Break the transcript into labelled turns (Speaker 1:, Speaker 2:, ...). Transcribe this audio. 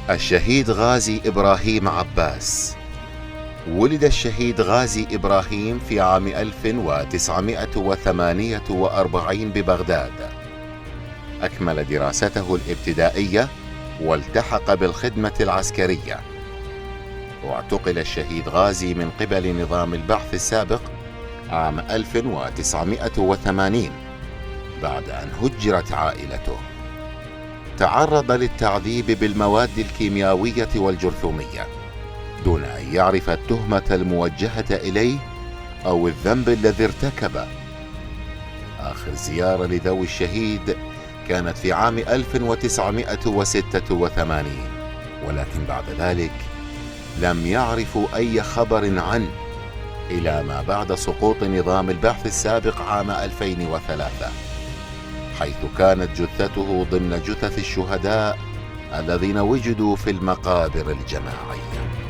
Speaker 1: الشهيد غازي إبراهيم عباس. ولد الشهيد غازي إبراهيم في عام 1948 ببغداد. أكمل دراسته الابتدائية والتحق بالخدمة العسكرية. واعتقل الشهيد غازي من قبل نظام البعث السابق عام 1980 بعد أن هجرت عائلته. تعرض للتعذيب بالمواد الكيميائية والجرثومية دون أن يعرف التهمة الموجهة إليه أو الذنب الذي ارتكبه. آخر زيارة لذوي الشهيد كانت في عام 1986، ولكن بعد ذلك لم يعرفوا أي خبر عنه إلى ما بعد سقوط نظام البعث السابق عام 2003، حيث كانت جثته ضمن جثث الشهداء الذين وجدوا في المقابر الجماعية.